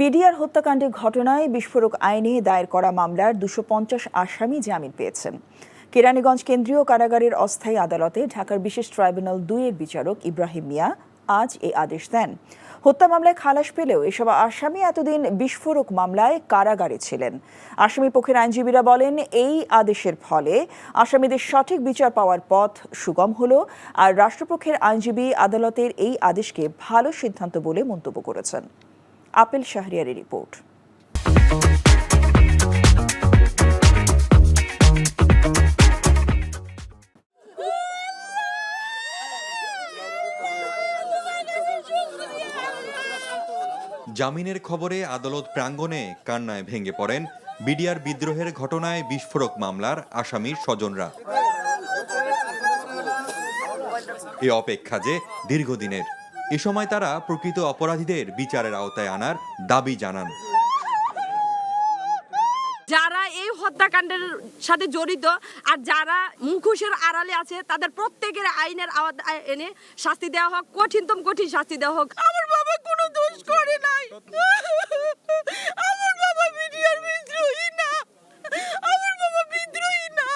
BDR হত্যাকাণ্ডের ঘটনায় বিস্ফোরক আইনে দায়ের করা মামলার 250 আসামি জামিন পেয়েছেন। কেরানীগঞ্জ কেন্দ্রীয় কারাগারের অস্থায়ী আদালতে ঢাকার বিশেষ ট্রাইব্যুনাল 2-এর বিচারক ইব্রাহিম মিয়া আজ এই আদেশ দেন। হত্যা মামলায় খালাস পেলেও এসব আসামি এতদিন বিস্ফোরক মামলায় কারাগারে ছিলেন। আসামি পক্ষের আইনজীবীরা বলেন, এই আদেশের ফলে আসামিদের সঠিক বিচার পাওয়ার পথ সুগম হলো। আর রাষ্ট্রপক্ষের আইনজীবী আদালতের এই আদেশকে ভালো সিদ্ধান্ত বলে মন্তব্য করেছেন। আপেল শাহরিয়ারের রিপোর্ট। জামিনের খবরে আদালত প্রাঙ্গণে কান্নায় ভেঙে পড়েন বিডিআর বিদ্রোহের ঘটনায় বিস্ফোরক মামলার আসামির স্বজনরা। এ অপেক্ষা যে দীর্ঘদিনের। এ সময় তারা প্রকৃত অপরাধীদের বিচারের আওতায় আনার দাবি জানান। যারা এই হত্যাকাণ্ডের সাথে জড়িত আর যারা মুখোশের আড়ালে আছে তাদের প্রত্যেকের আইনের আওতায় এনে শাস্তি দেওয়া হোক, কঠিনতম কঠিন শাস্তি দেওয়া হোক। আমার বাবা কোনো দোষ করে নাই, আমার বাবা বিডিআর বিদ্রোহী না, আমার বাবা বিদ্রোহী না।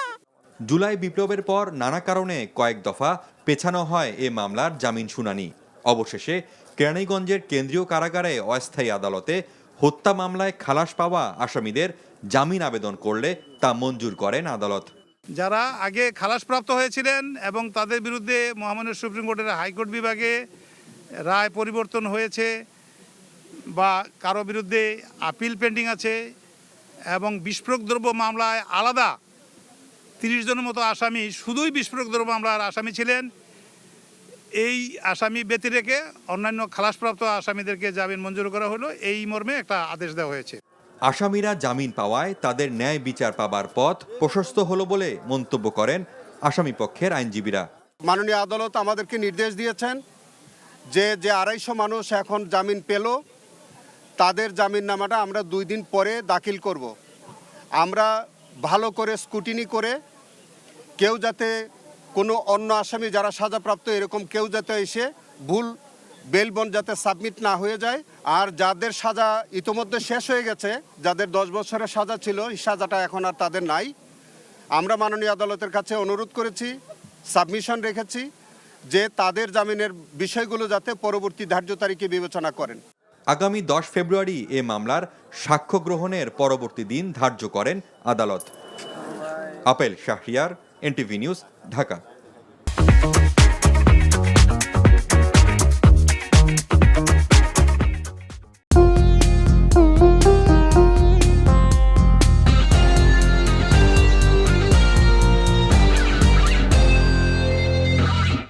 জুলাই বিপ্লবের পর নানা কারণে কয়েক দফা পেছানো হয় এ মামলার জামিন শুনানি। অবশেষে কেরানীগঞ্জের কেন্দ্রীয় কারাগারে অস্থায়ী আদালতে হত্যা মামলায় খালাস পাওয়া আসামিদের জামিন আবেদন করলে তা মঞ্জুর করেন আদালত। যারা আগে খালাসপ্রাপ্ত হয়েছিলেন এবং তাদের বিরুদ্ধে মহামান্য সুপ্রিম কোর্টের হাইকোর্ট বিভাগে রায় পরিবর্তন হয়েছে বা কারো বিরুদ্ধে আপিল পেন্ডিং আছে এবং বিস্ফোরক দ্রব্য মামলায় আলাদা 30 জনের মতো আসামি শুধুই বিস্ফোরক দ্রব্য মামলার আসামি ছিলেন, এই আসামি ব্যতি রেখে অন্যান্য খালাসপ্রাপ্ত আসামিদেরকে জামিন মঞ্জুর করা হলো। এই মর্মে একটা আদেশ দেওয়া হয়েছে। আসামিরা জামিন পাওয়ায় তাদের ন্যায় বিচার পাবার পথ প্রশস্ত হলো বলে মন্তব্য করেন আসামি পক্ষের আইনজীবীরা। মাননীয় আদালত আমাদেরকে নির্দেশ দিয়েছেন যে 250 মানুষ এখন জামিন পেল, তাদের জামিননামাটা আমরা 2 দিন পরে দাখিল করব। আমরা ভালো করে স্ক্রুটিনি করে কেউ যাতে কোনো অন্য আসামি যারা সাজাপ্রাপ্ত এরকম কেউ যাতে এসে ভুল বেল বন্ড যাতে সাবমিট না হয়ে যায়, আর যাদের সাজা ইতোমধ্যে শেষ হয়ে গেছে, যাদের 10 বছরের সাজা ছিল, এই সাজাটা এখন আর তাদের নাই। আমরা মাননীয় আদালতের কাছে অনুরোধ করেছি, সাবমিশন রেখেছি যে তাদের জামিনের বিষয়গুলো যাতে পরবর্তী ধার্য তারিখে বিবেচনা করেন। আগামী 10 ফেব্রুয়ারি এ মামলার সাক্ষ্য গ্রহণের পরবর্তী দিন ধার্য করেন আদালত। Apple Shahriar, NTV news, Dhaka.